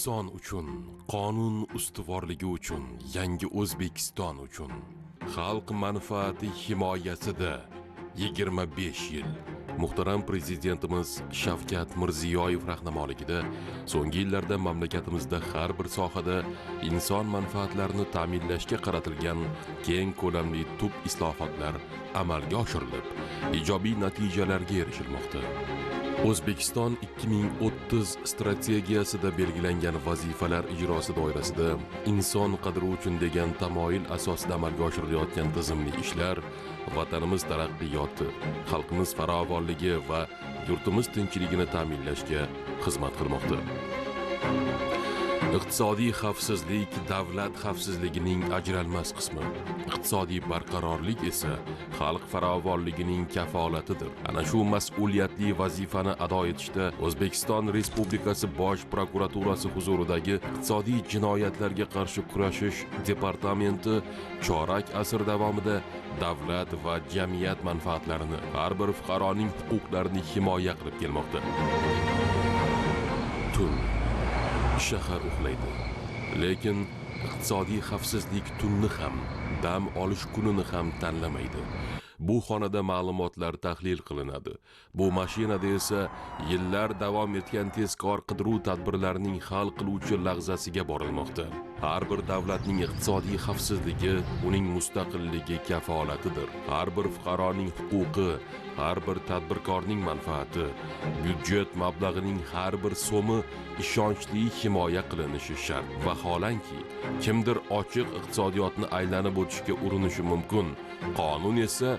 Inson uchun, qonun ustuvorligi uchun, yangi O'zbekiston uchun, xalq manfaati himoyasida 25 yil. Muhtaram Prezidentimiz Shavkat Mirziyoyev rahnamoligida so'nggi yillarda mamlakatimizda har bir sohada inson manfaatlarini ta'minlashga qaratilgan keng ko'lamli tub islohotlar amalga oshirilib, ijobiy natijalarga erishilmoqda. O'zbekiston 2030 strategiyasida belgilangan vazifalar ijrosi doirasida inson qadri uchun degan tamoyil asosida amalga oshirilayotgan tizimli ishlar vatanimiz taraqqiyoti, xalqimiz farovonligi va yurtimiz tinchligini ta'minlashga xizmat qilmoqda. Iqtisodiy xavfsizlik davlat xavfsizligining ajralmas qismi. Iqtisodiy barqarorlik esa xalq farovonligining kafolatidir. Ana shu mas'uliyatli vazifani ado etishda O'zbekiston Respublikasi Bosh prokuraturasi huzuridagi iqtisodiy jinoyatlarga qarshi kurashish departamenti chorak asr davomida davlat va jamiyat manfaatlarini, har bir fuqaroning huquqlarini himoya qilib kelmoqda. Tun shahar uxlaydi, lekin iqtisodiy xavfsizlik tunni ham, dam olish kunini ham tanlamaydi. Bu xonada ma'lumotlar tahlil qilinadi. Bu mashinada esa yillar davom etgan tezkor qidiruv tadbirlarining hal qiluvchi lahzasiga borilmoqda. Har bir davlatning iqtisodiy xavfsizligi uning mustaqilligi kafolatidir. Har bir fuqaroning huquqi, har bir tadbirkorning manfaati, byudjet mablag'ining har bir so'mi ishonchli himoya qilinishi shart. Vaholanki, kimdir ochiq iqtisodiyotni aylanib o'tishga urinishi mumkin. Qonun esa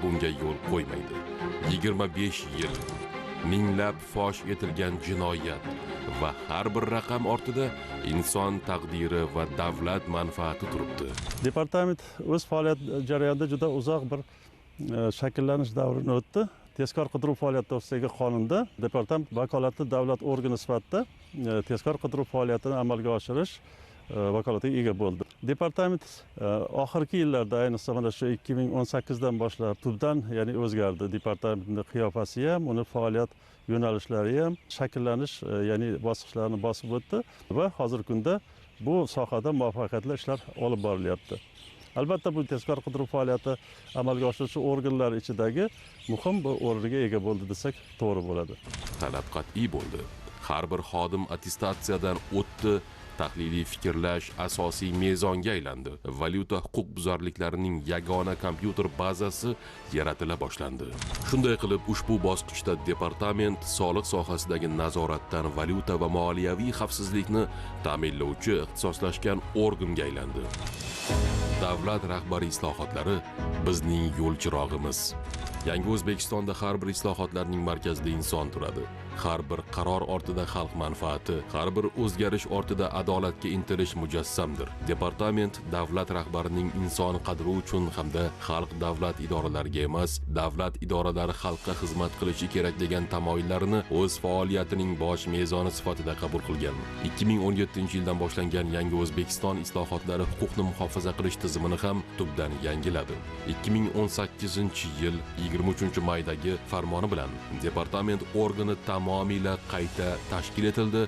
bunga yo'l qo'ymaydi. 25 yil, minglab fosh etilgan jinoyat va har bir raqam ortida inson taqdiri va davlat manfaati turibdi. Departament o'z faoliyat jarayonida juda uzoq bir shakllanish davrini o'tdi. Tezkor qidiruv faoliyati to'g'risidagi qonunda departament vakolatli davlat organi sifatida tezkor qidiruv faoliyatini amalga oshirish vakolatiga ega bo'ldi. Departament oxirgi yillarda, ayniqsa mana shu 2018 dan boshlab tubdan ya'ni o'zgardi. Departamentning qiyofasi ham, uni faoliyat yo'nalishlari ham shakllanish, ya'ni bosqichlarini bosib o'tdi va hozirgi kunda bu sohada muvaffaqiyatli ishlar olib borilyapti. Albatta bu tezkor qidiruv faoliyati amalga oshiruvchi organlar ichidagi muhim bir o'rniga ega bo'ldi desak to'g'ri bo'ladi. Talab qat'iy bo'ldi. Har bir xodim attestatsiyadan o'tdi. Tahliliy fikrlash asosiy mezonga aylandi. Valyuta huquqbuzarliklarining yagona kompyuter bazasi yaratila boshlandi. Shunday qilib, ushbu bosqichda departament soliq sohasidagi nazoratdan valyuta va moliyaviy xavfsizlikni ta'minlovchi ixtisoslashgan organga aylandi. Davlat rahbariy islohotlari bizning yo'l chirog'imiz. Yangi O'zbekistonda har bir islohotlarning markazida inson turadi. Har bir qaror ortida xalq manfaati, har bir o'zgarish ortida adolatga intilish mujassamdir. Departament davlat rahbarining inson qadri uchun hamda xalq davlat idoralariga emas, davlat idoralari xalqqa xizmat qilishi kerak degan tamoyillarini o'z faoliyatining bosh mezoni sifatida qabul qilgan. 2017-yildan boshlangan yangi O'zbekiston islohotlari huquqni muhofaza qilish tizimini ham tubdan yangiladi. 2018-yil 23-maydagi farmoni bilan departament organi tamomila qayta tashkil etildi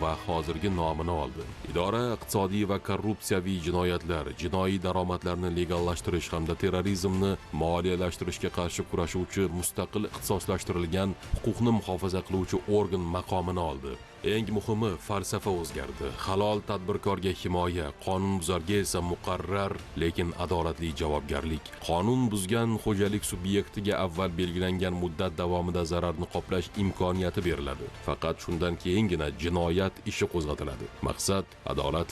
va hozirgi nomini oldi. Idora iqtisodiy va korrupsiyaviy jinoyatlar, jinoiy daromadlarni legallashtirish hamda terrorizmni moliyalashtirishga qarshi kurashuvchi mustaqil ixtisoslashtirilgan huquqni muhofaza qiluvchi organ maqomini oldi. Eng muhimi, falsafa o'zgardi. Halol tadbirkorga himoya, qonunbuzarga esa muqarrar, lekin adolatli javobgarlik. Qonun buzgan xo'jalik subyektiga avval belgilangan muddat davomida zararni qoplash imkoniyati beriladi. Faqat shundan keyingina jinoyat ishi qo'zg'atiladi. Maqsad adolat.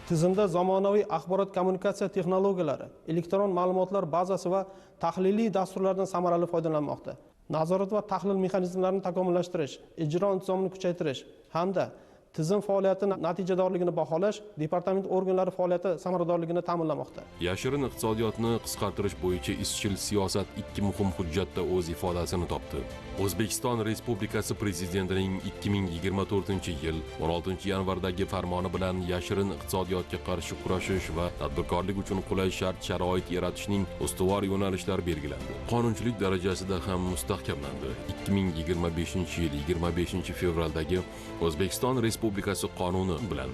Tizimda zamonaviy axborot kommunikatsiya texnologiyalari, elektron ma'lumotlar bazasi va tahliliy dasturlardan samarali foydalanmoqda. Nazorat va tahlil mexanizmlarini takomillashtirish, ijro intizomini kuchaytirish hamda tizim faoliyati natijadorligini baholash departament organlari faoliyati samaradorligini ta'minlamoqda. Yashirin iqtisodiyotni qisqartirish bo'yicha izchil siyosat ikki muhim hujjatda o'z ifodasini topdi. O'zbekiston Respublikasi Prezidentining 2024-yil 16-yanvardagi farmoni bilan yashirin iqtisodiyotga qarshi kurashish va tadbirkorlik uchun qulay shart-sharoit yaratishning ustuvor yo'nalishlari belgilandi. Qonunchilik darajasida ham mustahkamlandi. 2025-yil 25 fevraldagi O'zbekiston Respublikasi qonuni bilan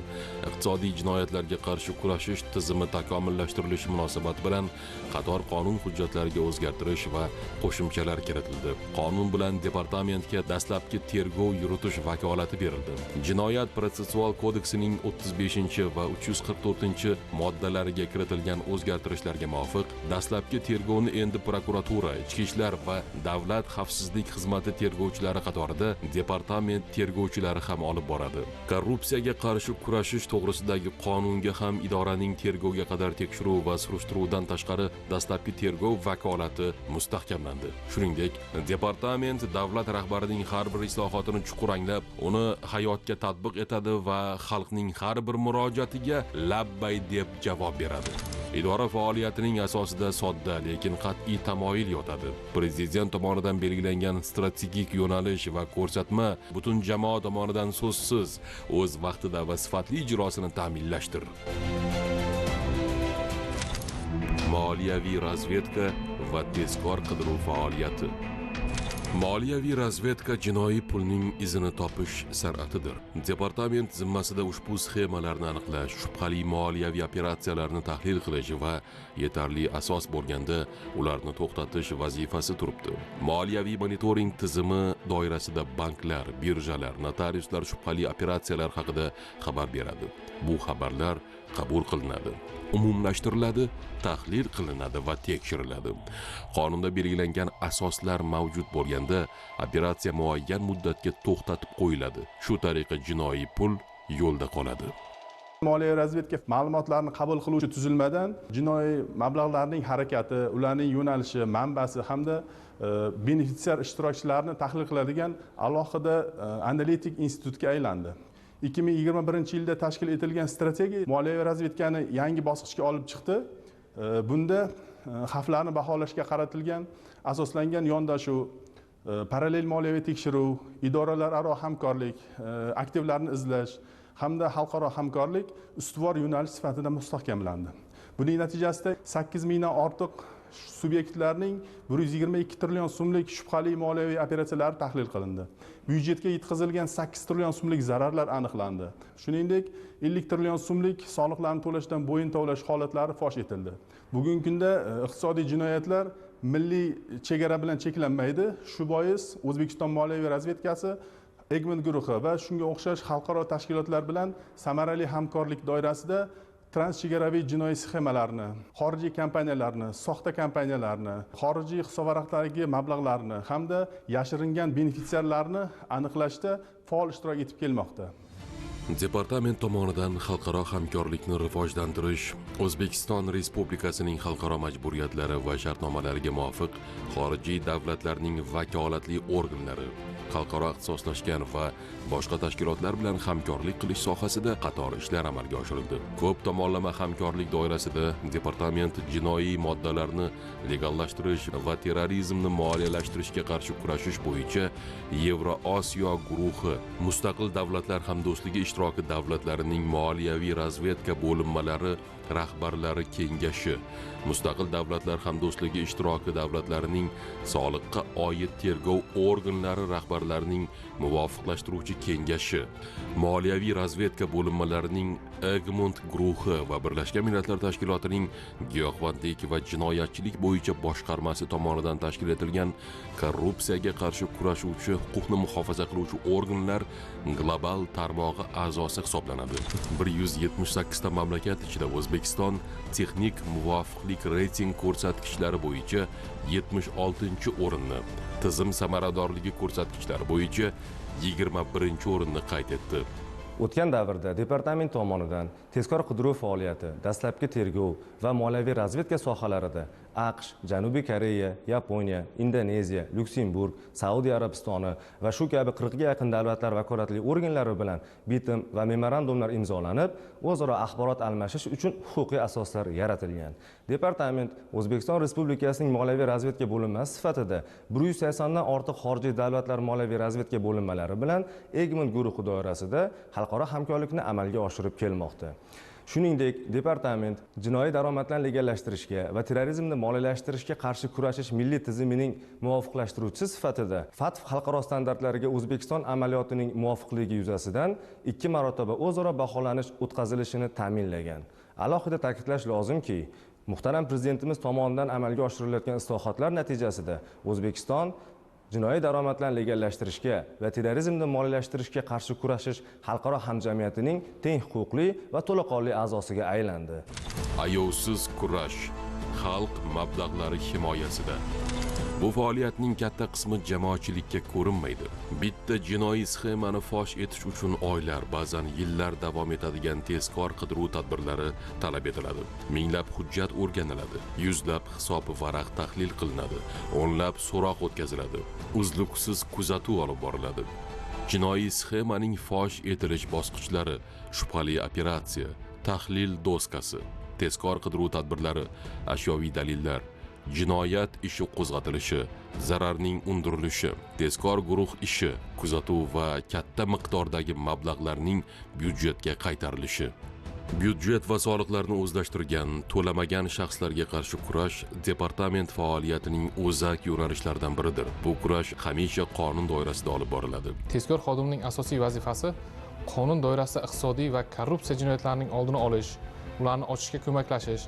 iqtisodiy jinoyatlarga qarshi kurashish tizimi takomillashtirilishi munosabati bilan qator qonun hujjatlariga o'zgartirish va qo'shimchalar kiritildi. Qonun bilan departamentga dastlabki tergov yuritish vakolati berildi. Jinoyat protsessual kodeksining 35 va 344 moddalariga kiritilgan o'zgartirishlarga muvofiq dastlabki tergovni endi prokuratura, ichki ishlar va davlat xavfsizlik xizmati tergovchilari qatorida departament tergovchilari ham olib boradi. Korrupsiyaga qarshi kurashish to'g'risidagi qonunga ham idoraning tergovga qadar tekshiruv va surishtiruvdan tashqari dastlabki tergov vakolati mustahkamlandi. Shuningdek, departament davlat rahbarining har bir islohotini chuqur anglab, uni hayotga tatbiq etadi va xalqning har bir murojaatiga labbay deb javob beradi. Idora faoliyatining asosida sodda, lekin qat'iy tamoyil yotadi. Prezident tomonidan belgilangan strategik yo'nalish va ko'rsatma butun jamoa tomonidan so'zsiz o'z vaqtida va sifatli ijrosini ta'minlashdir. Moliyaviy razvedka va tezkor qidiruv faoliyati. Moliyaviy razvedka jinoiy pulning izini topish san'atidir. Departament zimmasida ushbu sxemalarni aniqlash, shubhali moliyaviy operatsiyalarni tahlil qilish va yetarli asos bo'lganda ularni to'xtatish vazifasi turibdi. Moliyaviy monitoring tizimi doirasida banklar, birjalar, notariuslar shubhali operatsiyalar haqida xabar beradi. Bu xabarlar qabul qilinadi, umumlashtiriladi, tahlil qilinadi va tekshiriladi. Qonunda belgilangan asoslar mavjud bo'lganda operatsiya muayyan muddatga to'xtatib qo'yiladi. Shu tariqa jinoiy pul yo'lda qoladi. Moliyaviy razvedka ma'lumotlarni qabul qiluvchi tuzilmadan jinoiy mablag'larning harakati, ularning yo'nalishi, manbasi hamda benefitsiar ishtirokchilarni tahlil qiladigan alohida analitik institutga aylandi. 2021-yilda tashkil etilgan strategiya moliyaviy razvedkani yangi bosqichga olib chiqdi. Bunda xavflarni baholashga qaratilgan asoslangan yondashuv, parallel moliyaviy tekshiruv, idoralararo hamkorlik, aktivlarni izlash hamda xalqaro hamkorlik ustuvor yo'nalish sifatida mustahkamlandi. Buning natijasida 8 mingdan ortiq subyektlarning 122 trillion so'mlik shubhali moliyaviy operatsiyalar tahlil qilindi. Byudjetga yetkazilgan 8 trillion so'mlik zararlar aniqlandi. Shuningdek, 50 trillion so'mlik soliqlarni to'lashdan bo'yin tovlash holatlari fosh etildi. Bugungi kunda iqtisodiy jinoyatlar milliy chegara bilan cheklanmaydi. Shu bois O'zbekiston moliyaviy razvedkasi Egmont guruhi va shunga o'xshash xalqaro tashkilotlar bilan samarali hamkorlik doirasida transchegaraviy jinoiy sxemalarni, xorijiy kompaniyalarni, soxta kompaniyalarni, xorijiy hisobvaraqlardagi mablag'larni hamda yashiringan benefitsiarlarni aniqlashda faol ishtirok etib kelmoqda. Departament tomonidan xalqaro hamkorlikni rivojlantirish, O'zbekiston Respublikasining xalqaro majburiyatlari va shartnomalariga muvofiq xorijiy davlatlarning vakolatli organlari, xalqaro ixtisoslashgan va boshqa tashkilotlar bilan hamkorlik qilish sohasida qator ishlar amalga oshirildi. Ko'p tomonlama hamkorlik doirasida departament jinoiy moddalarni legallashtirish va terrorizmni moliyalashtirishga qarshi kurashish bo'yicha Yevroosiyo guruhi, mustaqil davlatlar hamdo'stligi ishtiroki davlatlarining moliyaviy razvedka bo'linmalari rahbarlari kengashi, mustaqil davlatlar hamdo'stligi ishtiroki davlatlarining soliqqa oid tergov organlari rahbarlarining muvofiqlashtiruvchi kengashi, moliyaviy razvedka bo'linmalarining Egmont guruhi va Birlashgan Millatlar Tashkilotining giyohvandlik va jinoyatchilik bo'yicha boshqarmasi tomonidan tashkil etilgan korrupsiyaga qarshi kurashuvchi huquqni muhofaza qiluvchi organlar global tarmog'i a'zosi hisoblanadi. 178 ta mamlakat ichida O'zbekiston texnik muvofiqlik reyting ko'rsatkichlari bo'yicha 76-o'rinni, tizim samaradorligi ko'rsatkichlari bo'yicha 21-o'rinni qayd etdi. O'tgan davrda departament tomonidan tezkor qidiruv faoliyati, dastlabki tergov va moliyaviy razvedka sohalarida AQSh, Janubiy Koreya, Yaponiya, Indoneziya, Lyuksemburg, Saudiya Arabistoni va shu kabi 40 ga yaqin davlatlar vakolatli organlari bilan bitim va memorandumlar imzolanib, o'zaro axborot almashish uchun huquqiy asoslar yaratilgan. Departament O'zbekiston Respublikasining moliyaviy razvedka bo'linmasi sifatida 180 dan ortiq xorijiy davlatlar moliyaviy razvedka bo'linmalari bilan Egmont guruhi doirasida xalqaro hamkorlikni amalga oshirib kelmoqda. Shuningdek, departament jinoiy daromadlarni legallashtirishga va terrorizmni moliyalashtirishga qarshi kurashish milliy tizimining muvofiqlashtiruvchisi sifatida FATF xalqaro standartlariga O'zbekiston amaliyotining muvofiqligi yuzasidan 2 marotaba o'zaro baholanish o'tkazilishini ta'minlagan. Alohida ta'kidlash lozimki, muhtaram prezidentimiz tomonidan amalga oshirilayotgan islohotlar natijasida O'zbekiston jinoiy daromadlarni legallashtirishga va terrorizmni moliyalashtirishga qarshi kurashish xalqaro hamjamiyatining teng huquqli va to'laqonli a'zosiga aylandi. Ayovsiz kurash xalq mablag'lari himoyasida. Bu faoliyatning katta qismi jamoatchilikka ko'rinmaydi. Bitta jinoiy sxemani fosh etish uchun oylar, ba'zan yillar davom etadigan tezkor qidiruv tadbirlari talab etiladi. Minglab hujjat o'rganiladi, yuzlab hisob varaq tahlil qilinadi, o'nlab so'roq o'tkaziladi, uzluksiz kuzatuv olib boriladi. Jinoiy sxemaning fosh etilish bosqichlari, shubhali operatsiya, tahlil doskasi, tezkor qidiruv tadbirlari, ashyoviy dalillar, jinoyat ishi qo'zg'atilishi, zararning undirilishi, tezkor guruh ishi, kuzatuv va katta miqdordagi mablag'larning byudjetga qaytarilishi. Byudjet va soliqlarni o'zlashtirgan, to'lamagan shaxslarga qarshi kurash departament faoliyatining o'zak yo'nalishlaridan biridir. Bu kurash hamisha qonun doirasida olib boriladi. Tezkor xodimning asosiy vazifasi qonun doirasida iqtisodiy va korrupsiya jinoyatlarining oldini olish, ularni ochishga ko'maklashish,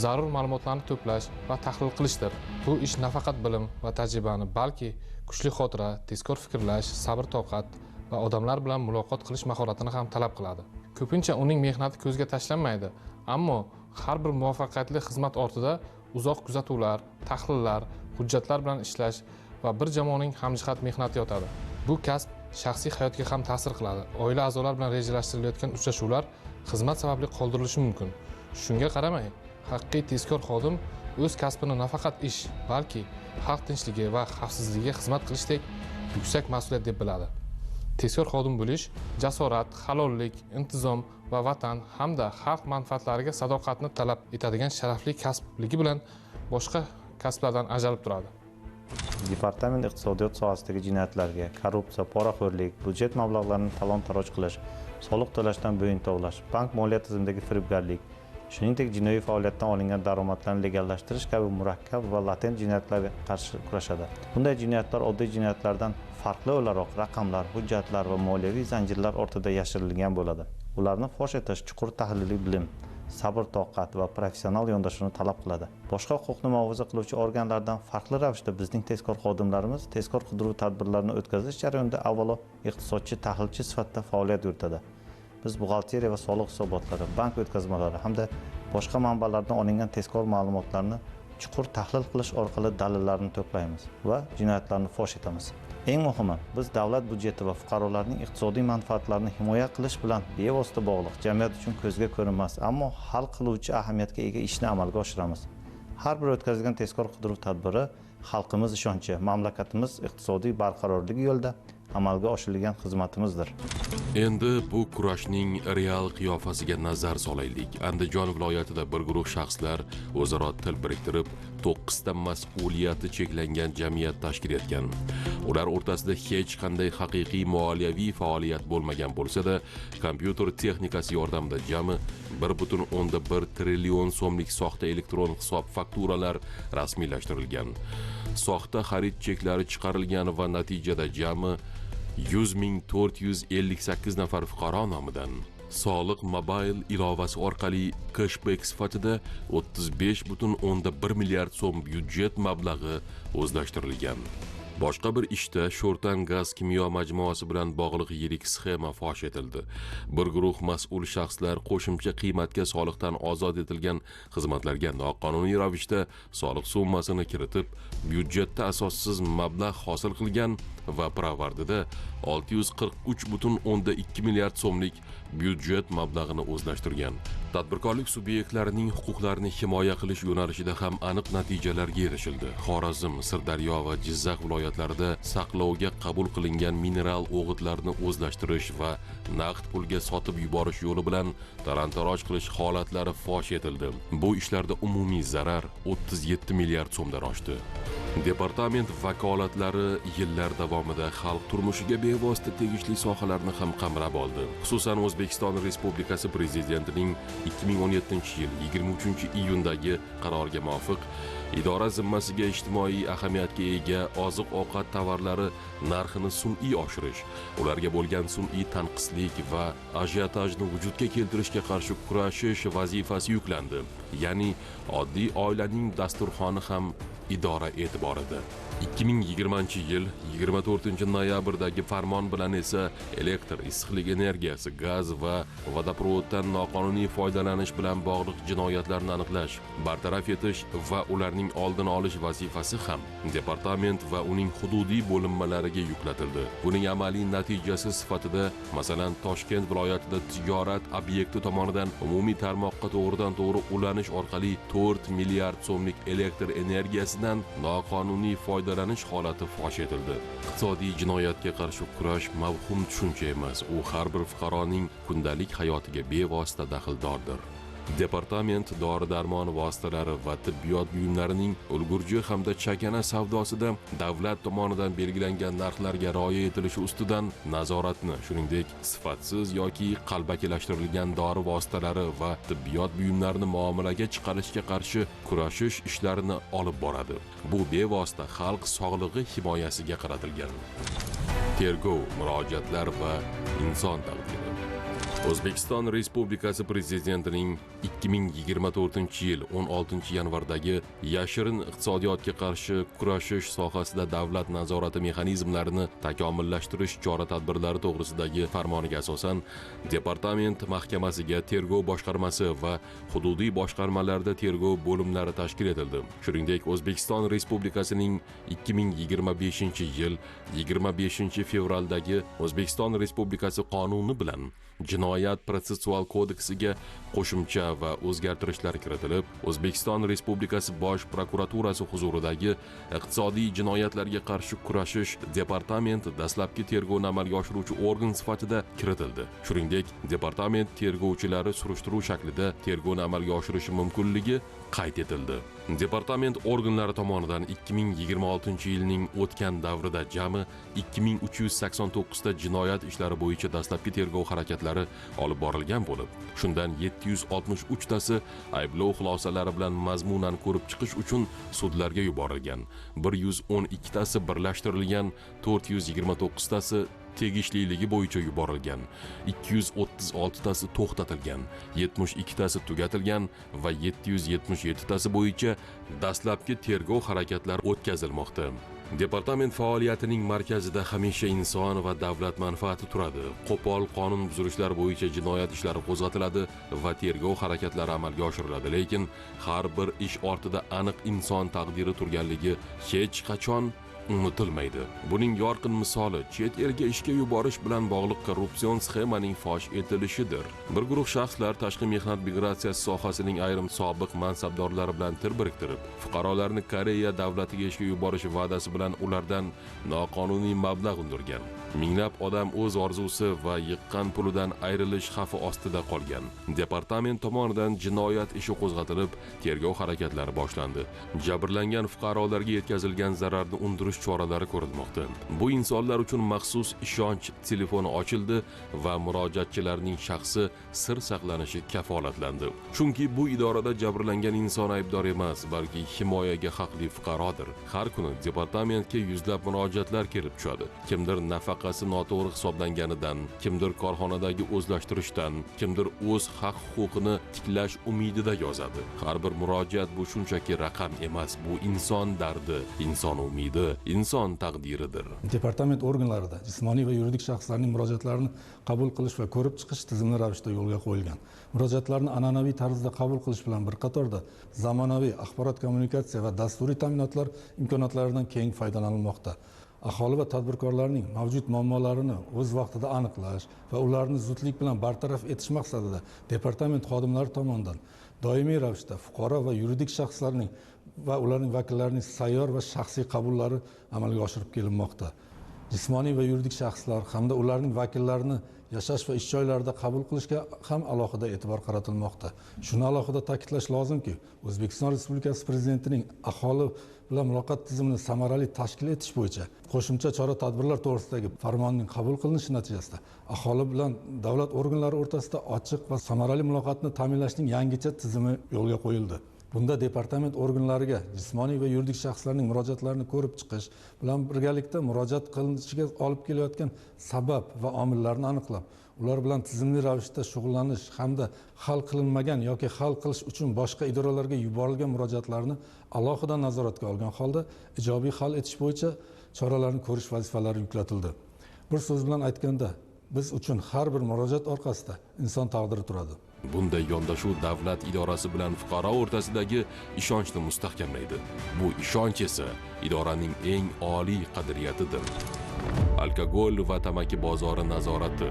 zarur ma'lumotlarni to'plash va tahlil qilishdir. Bu ish nafaqat bilim va tajribani, balki kuchli xotira, tezkor fikrlash, sabr-toqat va odamlar bilan muloqot qilish mahoratini ham talab qiladi. Ko'pincha uning mehnati ko'zga tashlanmaydi, ammo har bir muvaffaqiyatli xizmat ortida uzoq kuzatuvlar, tahlillar, hujjatlar bilan ishlash va bir jamoaning hamjihat mehnati yotadi. Bu kasb shaxsiy hayotga ham ta'sir qiladi. Oila a'zolar bilan rejalashtirilayotgan uchrashuvlar xizmat sababli qoldirilishi mumkin. Shunga qaramay, haqiqiy tezkor xodim o'z kasbini nafaqat ish, balki xalq tinchligi va xavfsizligiga xizmat qilishdek yuksak mas'uliyat deb biladi. Tezkor xodim bo'lish jasorat, halollik, intizom va vatan hamda xalq manfaatlariga sadoqatni talab etadigan sharafli kasbligi bilan boshqa kasblardan ajralib turadi. Departament iqtisodiyot sohasidagi jinoyatlarga, korrupsiya, poraxo'rlik, byudjet mablag'larini talon-taroj qilish, soliq to'lashdan bo'yin tovlash, bank moliya tizimidagi firibgarlik, shuningdek jinoiy faoliyatdan olingan daromadlarni legallashtirish kabi murakkab va latent jinoyatlarga qarshi kurashadi. Bunday jinoyatlar oddiy jinoyatlardan farqli o'laroq raqamlar, hujjatlar va moliyaviy zanjirlar ortida yashirilgan bo'ladi. Ularni fosh etish chuqur tahliliy bilim, sabr-toqat va professional yondashuvni talab qiladi. Boshqa huquqni muhofaza qiluvchi organlardan farqli ravishda bizning tezkor xodimlarimiz tezkor qidiruv tadbirlarini o'tkazish jarayonida avvalo iqtisodchi, tahlilchi sifatida faoliyat yuritadi. Biz buxgalteriya va soliq hisobotlari, bank o'tkazmalari hamda boshqa manbalardan olingan tezkor ma'lumotlarni chuqur tahlil qilish orqali dalillarni to'playmiz va jinoyatlarni fosh etamiz. Eng muhimi, biz davlat byudjeti va fuqarolarning iqtisodiy manfaatlarini himoya qilish bilan bevosita bog'liq, jamiyat uchun ko'zga ko'rinmas, ammo hal qiluvchi ahamiyatga ega ishni amalga oshiramiz. Har bir o'tkazilgan tezkor qidiruv tadbiri xalqimiz ishonchi, mamlakatimiz iqtisodiy barqarorligi yo'lida amalga oshirilgan xizmatimizdir. Endi bu kurashning real qiyofasiga nazar solaylik. Andijon viloyatida bir guruh shaxslar o'zaro til biriktirib, 9 ta mas'uliyati cheklangan jamiyat tashkil etgan. Ular o'rtasida hech qanday haqiqiy moliyaviy faoliyat bo'lmagan bo'lsa-da, kompyuter texnikasi yordamida jami 1.1 trillion so'mlik soxta elektron hisob fakturalar rasmiylashtirilgan. Soxta xarid cheklari chiqarilgan va natijada jami 100.458 nafar fuqaro nomidan soliq mobil ilovasi orqali cashback sifatida 35.1 milliard so'm byudjet mablag'i o'zlashtirilgan. Boshqa bir ishda Sho'rtan gaz kimyo majmuasi bilan bog'liq yirik sxema fosh etildi. Bir guruh mas'ul shaxslar qo'shimcha qiymatga soliqdan ozod etilgan xizmatlarga noqonuniy ravishda soliq summasini kiritib, byudjetda asossiz mablag' hosil qilgan va pirovardida 643.2 milliard so'mlik byudjet mablag'ini o'zlashtirgan. Tadbirkorlik subyektlarining huquqlarini himoya qilish yo'nalishida ham aniq natijalarga erishildi. Xorazm, Sirdaryo va Jizzax viloyatlarida saqlovga qabul qilingan mineral o'g'itlarni o'zlashtirish va naqd pulga sotib yuborish yo'li bilan talon-taroj qilish holatlari fosh etildi. Bu ishlarda umumiy zarar 37 milliard so'mdan oshdi. Departament vakolatlari yillar davomida xalq turmushiga bevosita tegishli sohalarni ham qamrab oldi. Xususan O'zbekiston Respublikasi Prezidentining 2017-yil 23-iyundagi qaroriga muvofiq idora zimmasiga ijtimoiy ahamiyatga ega oziq-ovqat tovarlari narxini sun'iy oshirish, ularga bo'lgan sun'iy tanqislik va ajiotajni vujudga keltirishga qarshi kurashish vazifasi yuklandi. Ya'ni oddiy oilaning dasturxoni ham idora e'tiborida. 2020-yil 24-noyabrdagi farmon bilan esa elektr, issiqlik energiyasi, gaz va vodoprovoddan noqonuniy foydalanish bilan bog'liq jinoyatlarni aniqlash, bartaraf etish va ularning oldini olish vazifasi ham departament va uning hududiy bo'linmalariga yuklatildi. Buning amaliy natijasi sifatida, masalan, Toshkent viloyatida tijorat obyekti tomonidan umumiy tarmoqqa to'g'ridan-to'g'ri ulanish orqali 4 milliard so'mlik elektr energiyasidan noqonuniy foydalanish holati fosh etildi. Iqtisodiy jinoyatga qarshi kurash mavhum tushuncha emas, u har bir fuqaroning kundalik hayotiga bevosita daxldordir. Departament dori-darmon vositalari va tibbiyot buyumlarining ulgurji hamda chakana savdosida davlat tomonidan belgilangan narxlarga rioya etilishi ustidan nazoratni, shuningdek, sifatsiz yoki qalbakilashtirilgan dori vositalari va tibbiyot buyumlarini muomalaga chiqarishga qarshi kurashish ishlarini olib boradi. Bu bevosita xalq sog'lig'i himoyasiga qaratilgan. Tergov, murojaatlar va inson taqdiri. O'zbekiston Respublikasi Prezidentining 2024-yil 16-yanvardagi yashirin iqtisodiyotga qarshi kurashish sohasida davlat nazorati mexanizmlarini takomillashtirish chora-tadbirlari to'g'risidagi farmoniga asosan departament mahkamasiga tergov boshqarmasi va hududiy boshqarmalarda tergov bo'limlari tashkil etildi. Shuningdek, O'zbekiston Respublikasining 2025-yil 25-fevraldagi O'zbekiston Respublikasi qonuni bilan Jinoyat protsessual kodeksiga qo'shimcha va o'zgartirishlar kiritilib, O'zbekiston Respublikasi Bosh prokuraturasi huzuridagi iqtisodiy jinoyatlarga qarshi kurashish departamenti dastlabki tergovni amalga oshiruvchi organ sifatida kiritildi. Shuningdek, departament tergovchilari surishtiruv shaklida tergovni amalga oshirishi mumkinligi qayd etildi. Departament organlari tomonidan 2026-yilning o'tgan davrida jami 2389 ta jinoyat ishlari bo'yicha dastlabki tergov harakatlari olib borilgan bo'lib, shundan 763 tasi ayblov xulosalari bilan mazmunan ko'rib chiqish uchun sudlarga yuborilgan, 112 tasi birlashtirilgan, 429 tasi tegishliligi bo'yicha yuborilgan, 236 tasi to'xtatilgan, 72 tasi tugatilgan va 777 tasi bo'yicha dastlabki tergov harakatlari o'tkazilmoqda. Departament faoliyatining markazida hamisha inson va davlat manfaati turadi. Qo'pol qonun buzilishlar bo'yicha jinoyat ishlari qo'zg'atiladi va tergov harakatlari amalga oshiriladi, lekin har bir ish ortida aniq inson taqdiri turganligi hech qachon unutilmaydi. Buning yorqin misoli chet elga ishga yuborish bilan bog'liq korrupsion sxemaning fosh etilishidir. Bir guruh shaxslar tashqi mehnat migratsiyasi sohasining ayrim sobiq mansabdorlari bilan til biriktirib, fuqarolarni Koreya davlatiga ishga yuborish va'dasi bilan ulardan noqonuniy mablag' undirgan. Minglab odam o'z orzusi va yiqqan pulidan ayrilish xavfi ostida qolgan. Departament tomonidan jinoyat ishi qo'zg'atilib, tergov harakatlari boshlandi. Jabrlangan fuqarolarga yetkazilgan zararni undirish choralari ko'rilmoqda. Bu insonlar uchun maxsus ishonch telefoni ochildi va murojaatchilarning shaxsi sir saqlanishi kafolatlandi. Chunki bu idorada jabrlangan inson aybdor emas, balki himoyaga haqli fuqarodir. Har kuni departamentga yuzlab murojaatlar kelib tushadi. Kimdir nafaqasi noto'g'ri hisoblanganidan, kimdir korxonadagi o'zlashtirishdan, kimdir o'z haq-huquqini tiklash umidida yozadi. Har bir murojaat bu shunchaki raqam emas, bu inson dardi, inson umidi, inson taqdiridir. Departament organlarida jismoniy va yuridik shaxslarning murojaatlarini qabul qilish va ko'rib chiqish tizimli ravishda yo'lga qo'yilgan. Murojaatlarni an'anaviy tarzda qabul qilish bilan bir qatorda zamonaviy axborot kommunikatsiya va dasturiy ta'minotlar imkoniyatlaridan keng foydalanilmoqda. Aholi va tadbirkorlarning mavjud muammolarini o'z vaqtida aniqlash va ularni zudlik bilan bartaraf etish maqsadida departament xodimlari tomonidan doimiy ravishda fuqaro va yuridik shaxslarning va ularning vakillarining sayyor va shaxsiy qabullari amalga oshirib kelinmoqda. jismoniy va yuridik shaxslar hamda ularning vakillarini yashash va ish joylarida qabul qilishga ham alohida e'tibor qaratilmoqda. Shuni alohida ta'kidlash lozimki, O'zbekiston Respublikasi Prezidentining aholi bilan muloqot tizimini samarali tashkil etish bo'yicha qo'shimcha chora-tadbirlar to'g'risidagi farmonning qabul qilinishi natijasida aholi bilan davlat organlari o'rtasida ochiq va samarali muloqotni ta'minlashning yangicha tizimi yo'lga qo'yildi. Bunda departament organlariga jismoniy va yuridik shaxslarning murojaatlarini ko'rib chiqish bilan birgalikda murojaat qilinishiga olib kelayotgan sabab va omillarni aniqlab, ular bilan tizimli ravishda shug'ullanish hamda hal qilinmagan yoki hal qilish uchun boshqa idoralarga yuborilgan murojaatlarni alohida nazoratga olgan holda ijobiy hal etish bo'yicha choralarni ko'rish vazifalari yuklatildi. Bir so'z bilan aytganda, biz uchun har bir murojaat orqasida inson taqdiri turadi. Bunday yondashuv davlat idorasi bilan fuqaro o'rtasidagi ishonchni mustahkamlaydi. Bu ishonch esa idoraning eng oliy qadriyatidir. Alkogol va tamaki bozori nazorati.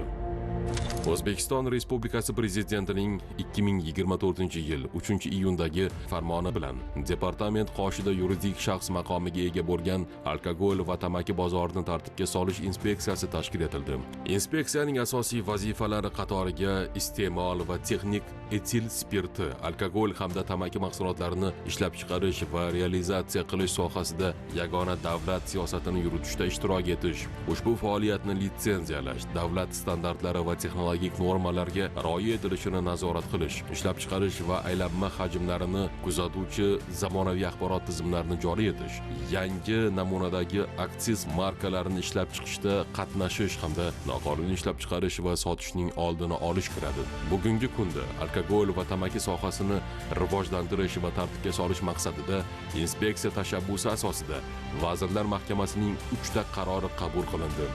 O'zbekiston Respublikasi Prezidentining 2024-yil 3-iyundagi farmoni bilan departament qoshida yuridik shaxs maqomiga ega bo'lgan alkogol va tamaki bozorini tartibga solish inspeksiyasi tashkil etildi. Inspeksiyaning asosiy vazifalari qatoriga iste'mol va texnik etil spirti, alkogol hamda tamaki mahsulotlarini ishlab chiqarish va realizatsiya qilish sohasida yagona davlat siyosatini yuritishda ishtirok etish, ushbu faoliyatni litsenziyalash, davlat standartlari va texnologik normalarga rioya etilishini nazorat qilish, ishlab chiqarish va aylanma hajmlarini kuzatuvchi zamonaviy axborot tizimlarini joriy etish, yangi namunadagi aksiz markalarini ishlab chiqishda qatnashish hamda noqonuniy ishlab chiqarish va sotishning oldini olish kiradi. Bugungi kunda alkogol va tamaki sohasini rivojlantirish va tartibga solish maqsadida inspeksiya tashabbusi asosida Vazirlar Mahkamasining 3 ta qarori qabul qilindi.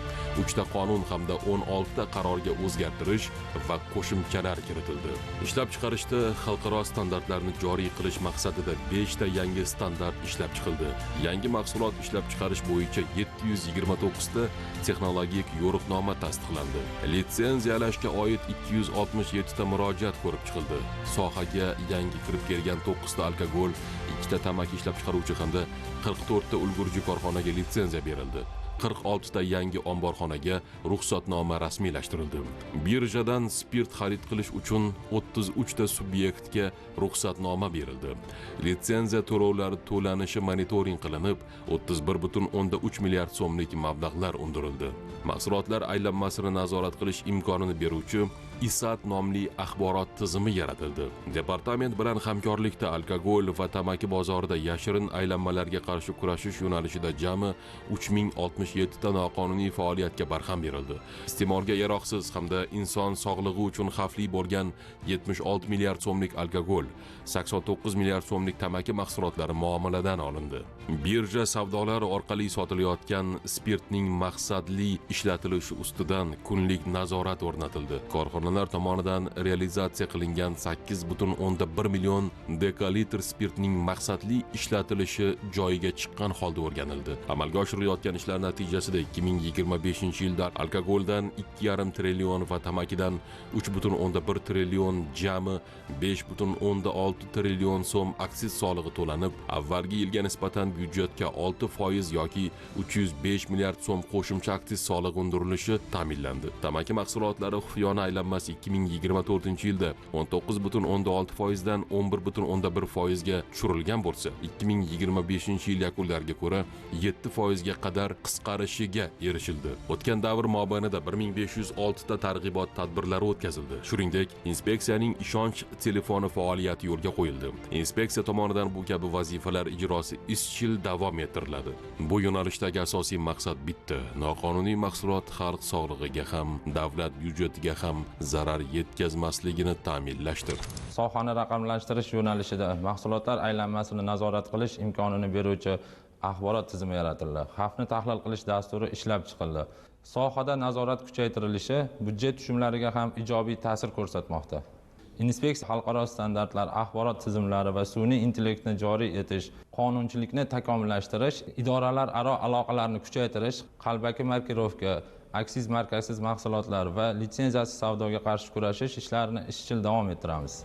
3 ta qonun hamda 16 ta qarorga o'zgartirish va qo'shimchalar kiritildi. Ishlab chiqarishda xalqaro standartlarni joriy qilish maqsadida 5 ta yangi standart ishlab chiqildi. Yangi mahsulot ishlab chiqarish bo'yicha 729 ta texnologik yo'riqnoma tasdiqlandi. Litsenziyalashga oid 267 ta murojaat ko'rib chiqildi. Sohaga yangi kirib kelgan 9 ta alkogol, 2 ta tamaki ishlab chiqaruvchi hamda 44 ta ulgurji korxonaga litsenziya berildi. 46 ta yangi omborxonaga ruxsatnoma rasmiylashtirildi. Birjadan spirt xarid qilish uchun 33 ta subyektga ruxsatnoma berildi. Litsenziya to'lovlari to'lanishi monitoring qilinib, 31,3 milliard so'mlik mablag'lar undirildi. Mahsulotlar aylanmasini nazorat qilish imkonini beruvchi ISAT nomli axborot tizimi yaratildi. Departament bilan hamkorlikda alkogol va tamaki bozorida yashirin aylanmalarga qarshi kurashish yo'nalishida jami 3067 ta noqonuniy faoliyatga barham berildi. Iste'molga yaroqsiz hamda inson sog'lig'i uchun xavfli bo'lgan 76 milliard so'mlik alkogol, 89 milliard so'mlik tamaki mahsulotlari muomaladan olindi. Birja savdolari orqali sotilayotgan spirtning maqsadli ishlatilishi ustidan kunlik nazorat o'rnatildi. Korxonalar tomonidan realizatsiya qilingan 8,1 million dekalitr spirtning maqsadli ishlatilishi joyiga chiqqan holda o'rganildi. Amalga oshirilayotgan ishlar natijasida 2025-yilda alkogoldan 2,5 trillion va tamakidan 3,1 trillion jami 5,6 trillion so'm aksiz solig'i to'lanib, avvalgi yilga nisbatan byudjetga 6% yoki 305 milliard so'm qo'shimcha aksiz solig'i undirilishi ta'minlandi. Tamaki mahsulotlari xufiyona aylanmasi 2024-yilda 19,6% dan 11,1% ga tushirilgan bo'lsa, 2025-yil yakunlariga ko'ra 7% ga qadar qisqarishiga erishildi. O'tgan davr mobaynida 1506 ta targ'ibot tadbirlari o'tkazildi. Shuningdek, inspeksiyaning ishonch telefoni faoliyati yo'lga qo'yildi. Inspeksiya tomonidan bu kabi vazifalar ijrosi izchil davom ettiriladi. Bu yo'nalishdagi asosiy maqsad bitta: noqonuniy mahsulot xalq sog'lig'iga ham, davlat byudjetiga ham zarar yetkazmasligini ta'minlashdir. Sohani raqamlashtirish yo'nalishida mahsulotlar aylanmasini nazorat qilish imkonini beruvchi axborot tizimi yaratildi. Xavfni tahlil qilish dasturi ishlab chiqildi. Sohada nazorat kuchaytirilishi byudjet tushumlariga ham ijobiy ta'sir ko'rsatmoqda. Inspeksiya xalqaro standartlar, axborot tizimlari va sun'iy intellektni joriy etish, qonunchilikni takomillashtirish, idoralararo aloqalarni kuchaytirish, qalbaki markirovka, aksiz markasiz mahsulotlar va litsenziyasiz savdoga qarshi kurashish ishlarini izchil davom ettiramiz.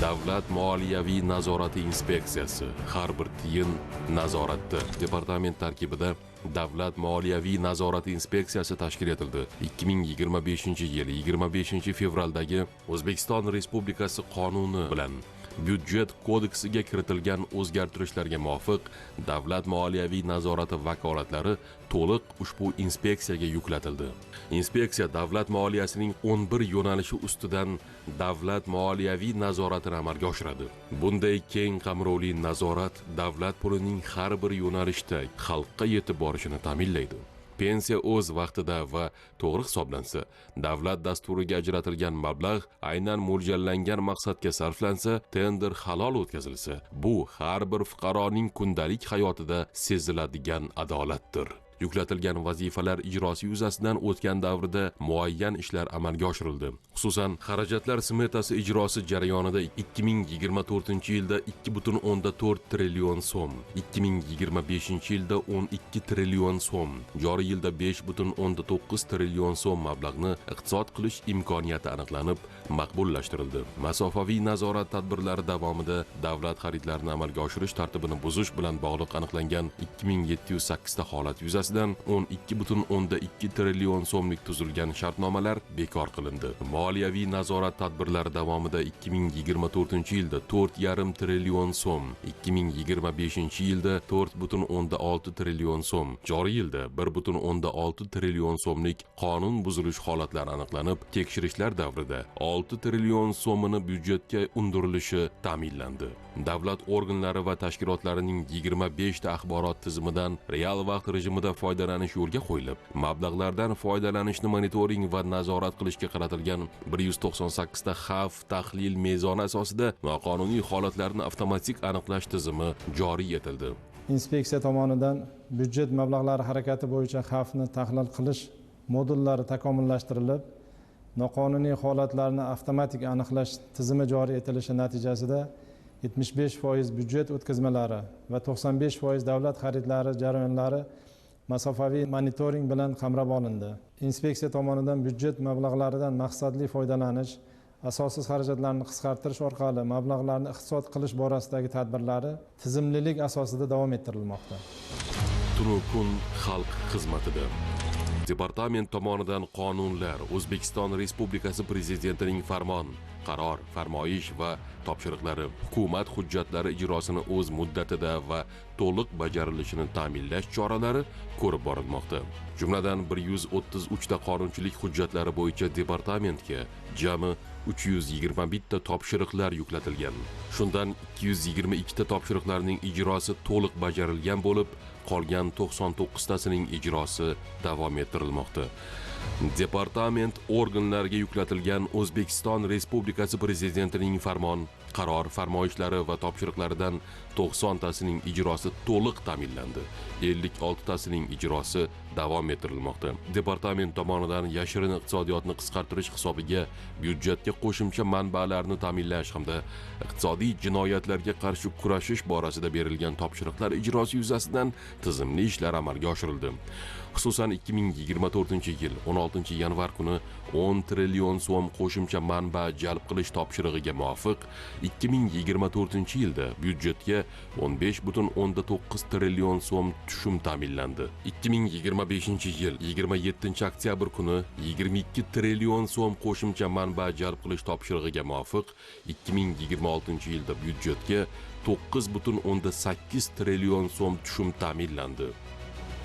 Davlat moliyaviy nazorati inspeksiyasi har bir tiyin nazoratda. Departament tarkibida Davlat moliyaviy nazorati inspeksiyasi tashkil etildi. 2025-yil 25 fevraldagi O'zbekiston Respublikasi qonuni bilan Byudjet kodeksiga kiritilgan o'zgartirishlarga muvofiq davlat moliyaviy nazorati vakolatlari to'liq ushbu inspeksiyaga yuklatildi. Inspeksiya davlat moliyasining 11 yo'nalishi ustidan davlat moliyaviy nazoratini amalga oshiradi. Bunday keng qamrovli nazorat davlat pulining har bir yo'nalishda xalqqa yetib borishini ta'minlaydi. Pensiya o'z vaqtida va to'g'ri hisoblansa, davlat dasturiga ajratilgan mablag' aynan mo'ljallangan maqsadga sarflansa, tender halol o'tkazilsa, bu har bir fuqaroning kundalik hayotida seziladigan adolatdir. Yuklatilgan vazifalar ijrosi yuzasidan o'tgan davrda muayyan ishlar amalga oshirildi. Xususan, xarajatlar smetasi ijrosi jarayonida 2024-yilda 2,4 trillion so'm, 2025-yilda 12 trillion so'm, joriy yilda 5,9 trillion so'm mablag'ni iqtisod qilish imkoniyati aniqlanib, maqbullashtirildi. Masofaviy nazorat tadbirlari davomida davlat xaridlarini amalga oshirish tartibini buzish bilan bog'liq aniqlangan 2708 ta holat yuzasidan 12,2 trillion so'mlik tuzilgan shartnomalar bekor qilindi. Moliyaviy nazorat tadbirlari davomida 2024-yilda 4,5 trillion so'm, 2025-yilda 4,6 trillion so'm, joriy yilda 1,6 trillion so'mlik qonun buzilish holatlari aniqlanib, tekshirishlar davrida 6 trillion so'mini byudjetga undirilishi ta'minlandi. Davlat organlari va tashkilotlarining 25 ta axborot tizimidan real vaqt rejimida foydalanish yo'lga qo'yilib, mablag'lardan foydalanishni monitoring va nazorat qilishga qaratilgan 198 ta xavf tahlil mezoni asosida noqonuniy holatlarni avtomatik aniqlash tizimi joriy etildi. Inspeksiya tomonidan byudjet mablag'lari harakati bo'yicha xavfni tahlil qilish modullari takomillashtirilib, noqonuniy holatlarni avtomatik aniqlash tizimi joriy etilishi natijasida 75% byudjet o'tkazmalari va 95% davlat xaridlari jarayonlari masofaviy monitoring bilan qamrab olindi. Inspeksiya tomonidan byudjet mablag'laridan maqsadli foydalanish, asossiz xarajatlarni qisqartirish orqali mablag'larni iqtisod qilish borasidagi tadbirlari tizimlilik asosida davom ettirilmoqda. Tunu kun xalq xizmatida. Departament tomonidan qonunlar, O'zbekiston Respublikasi Prezidentining farmon, qaror, farmoyish va topshiriqlari, hukumat hujjatlari ijrosini o'z muddatida va to'liq bajarilishini ta'minlash choralari ko'rib borilmoqda. Jumladan 133 ta qonunchilik hujjatlari bo'yicha departamentga jami 321 ta topshiriqlar yuklatilgan. Shundan 222 ta topshiriqlarning ijrosi to'liq bajarilgan bo'lib, qolgan 99 tasining ijrosi davom ettirilmoqda. Departament organlariga yuklatilgan O'zbekiston Respublikasi Prezidentining farmon, qaror, farmoyishlari va topshiriqlaridan 90 tasining ijrosi to'liq ta'minlandi. 56 tasining ijrosi davom ettirilmoqda. Departament tomonidan yashirin iqtisodiyotni qisqartirish hisobiga byudjetga qo'shimcha manbalarni ta'minlash hamda iqtisodiy jinoyatlarga qarshi kurashish borasida berilgan topshiriqlar ijrosi yuzasidan tizimli ishlar amalga oshirildi. Xususan 2024-yil 16-yanvar kuni 10 trillion so'm qo'shimcha manba jalb qilish topshirig'iga muvofiq 2024-yilda byudjetga 15,9 trillion so'm tushum ta'minlandi. 2025-yil 27-oktyabr kuni 22 trillion so'm qo'shimcha manba jalb qilish topshirig'iga muvofiq 2026-yilda byudjetga 9,8 trillion so'm tushum ta'minlandi.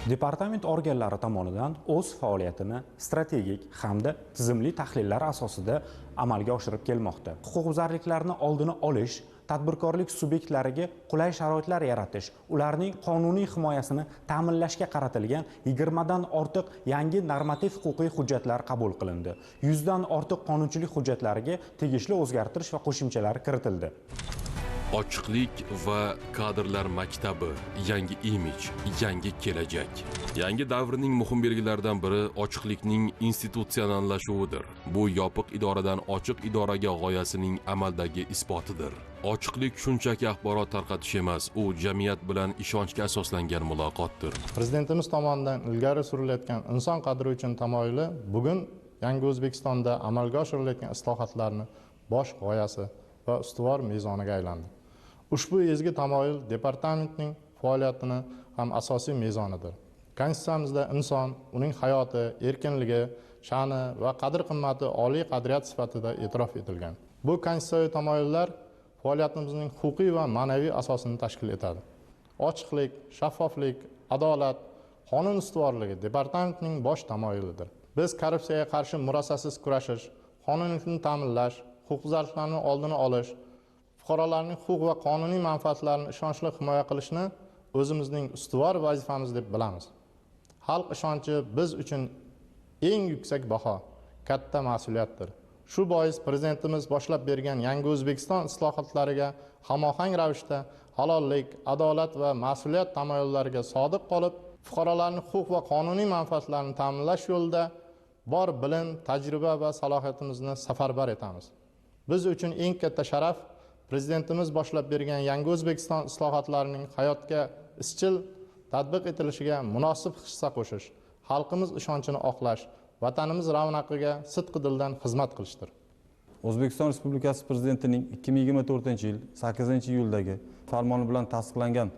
Departament organlari tomonidan o'z faoliyatini strategik hamda tizimli tahlillar asosida amalga oshirib kelmoqda. Huquqbuzarliklarni oldini olish, tadbirkorlik subyektlariga qulay sharoitlar yaratish, ularning qonuniy himoyasini ta'minlashga qaratilgan 20 dan ortiq yangi normativ huquqiy hujjatlar qabul qilindi. 100 dan ortiq qonunchilik hujjatlariga tegishli o'zgartirish va qo'shimchalar kiritildi. Ochiqlik va kadrlar maktabi, yangi imij, yangi kelajak. Yangi davrning muhim belgilaridan biri ochiqlikning institutsionallashuvidir. Bu yopiq idoradan ochiq idoraga g'oyasining amaldagi isbotidir. Ochiqlik shunchaki axborot tarqatish emas, u jamiyat bilan ishonchga asoslangan muloqotdir. Prezidentimiz tomonidan ilgari surilayotgan inson qadri uchun tamoyili bugun yangi O'zbekistonda amalga oshirilayotgan islohotlarning bosh g'oyasi va ustuvor mezoniga aylandi. Ushbu ezgi tamoyil departamentning faoliyatini ham asosiy mezonidir. Konstitutsiyamizda inson, uning hayoti, erkinligi, sha'ni va qadr-qimmati oliy qadriyat sifatida e'tirof etilgan. Bu konstitutsiyaviy tamoyillar faoliyatimizning huquqiy va ma'naviy asosini tashkil etadi. Ochiqlik, shaffoflik, adolat, qonun ustuvorligi departamentning bosh tamoyilidir. Biz korrupsiyaga qarshi murosasiz kurashish, qonuniylikni ta'minlash, huquqbuzarliklarning oldini olish, fuqarolarning huquq va qonuniy manfaatlarini ishonchli himoya qilishni o'zimizning ustuvor vazifamiz deb bilamiz. Xalq ishonchi biz uchun eng yuksak baho, katta mas'uliyatdir. Shu bois prezidentimiz boshlab bergan Yangi O'zbekiston islohotlariga hamohang ravishda halollik, adolat va mas'uliyat tamoyillariga sodiq qolib, fuqarolarning huquq va qonuniy manfaatlarini ta'minlash yo'lida bor bilim, tajriba va salohiyatimizni safarbar etamiz. Biz uchun eng katta sharaf prezidentimiz boshlab bergan Yangi O'zbekiston islohotlarining hayotga izchil tatbiq etilishiga munosib hissa qo'shish, xalqimiz ishonchini oqlash, vatanimiz ravnaqiga sidqi dildan xizmat qilishdir. O'zbekiston Respublikasi Prezidentining 2024-yil 8-iyuldagi farmoni bilan tasdiqlangan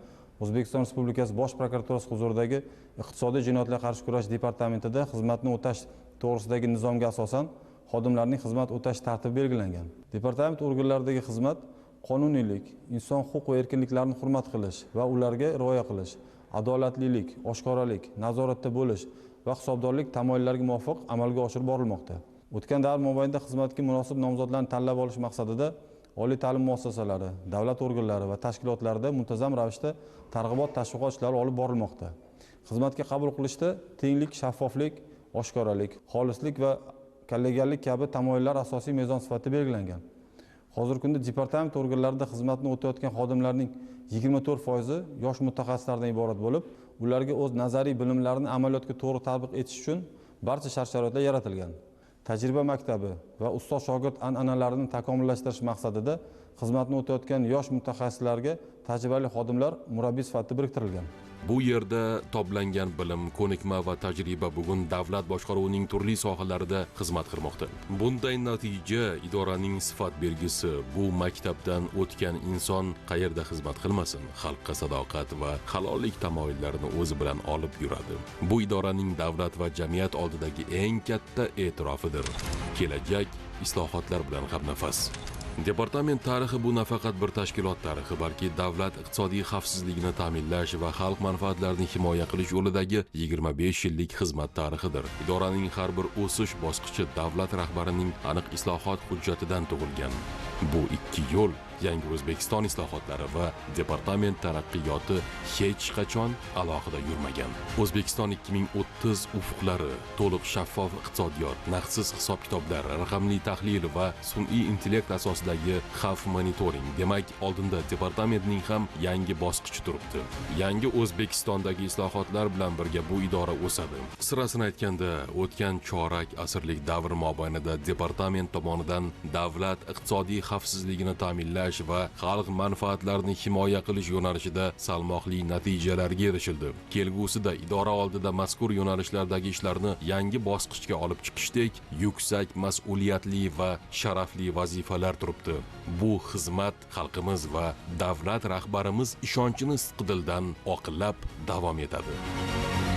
O'zbekiston Respublikasi Bosh prokuraturasi huzuridagi Iqtisodiy jinoyatlarga qarshi kurash departamentida xizmatni o'tash to'g'risidagi nizomga asosan xodimlarning xizmat o'tash tartibi belgilangan. Departament organlaridagi xizmat qonuniylik, inson huquq va erkinliklarini hurmat qilish va ularga rioya qilish, adolatlilik, oshkoralik, nazoratda bo'lish va hisobdorlik tamoyillariga muvofiq amalga oshirib borilmoqda. O'tgan davr mobaynida xizmatga munosib nomzodlarni tanlab olish maqsadida oliy ta'lim muassasalari, davlat organlari va tashkilotlarida muntazam ravishda targ'ibot tashviqot ishlari olib borilmoqda. Xizmatga qabul qilishda tenglik, shaffoflik, oshkoralik, xolislik va kollegiallik kabi tamoyillar asosiy mezon sifatida belgilangan. Hozirgi kunda departament organlarida xizmatni o'tayotgan xodimlarning 24% yosh mutaxassislardan iborat bo'lib, ularga o'z nazariy bilimlarini amaliyotga to'g'ri tatbiq etish uchun barcha shart-sharoitlar yaratilgan. Tajriba maktabi va ustoz-shogird an'analarini takomillashtirish maqsadida xizmatni o'tayotgan yosh mutaxassislarga tajribali xodimlar murabbiy sifatida biriktirilgan. Bu yerda toplangan bilim, ko'nikma va tajriba bugun davlat boshqaruvining turli sohalarida xizmat qilmoqda. Bunday natija idoraning sifat belgisi. Bu maktabdan o'tgan inson qayerda xizmat qilmasin, xalqqa sadoqat va halollik tamoyillarini o'zi bilan olib yuradi. Bu idoraning davlat va jamiyat oldidagi eng katta e'tirofidir. Kelajak islohotlar bilan hamnafas. Departament tarixi bu nafaqat bir tashkilot tarixi, balki davlat iqtisodiy xavfsizligini ta'minlash va xalq manfaatlarini himoya qilish yo'lidagi 25 yillik xizmat tarixidir. Idoraning har bir o'sish bosqichi davlat rahbarining aniq islohot hujjatidan tug'ilgan. Bu ikki yo'l Yangi O'zbekiston islohotlari va departament taraqqiyoti hech qachon alohida yurmagan. O'zbekiston 2030 ufqlari, to'liq shaffof iqtisodiyot, naqdsiz hisob-kitoblar, raqamli tahlil va sun'iy intellekt asosidagi xavf monitoring. Demak, oldinda departamentning ham yangi bosqichi turibdi. Yangi O'zbekistondagi islohotlar bilan birga bu idora o'sadi. Qisqasini aytganda, o'tgan chorak asrlik davr mobaynida departament tomonidan davlat iqtisodiy xavfsizligini ta'minlash va xalq manfaatlarini himoya qilish yo'nalishida salmoqli natijalarga erishildi. Kelgusida idora oldida mazkur yo'nalishlardagi ishlarni yangi bosqichga olib chiqishdek yuksak mas'uliyatli va sharafli vazifalar turibdi. Bu xizmat xalqimiz va davlat rahbarimiz ishonchini sidqidildan oqlab davom etadi.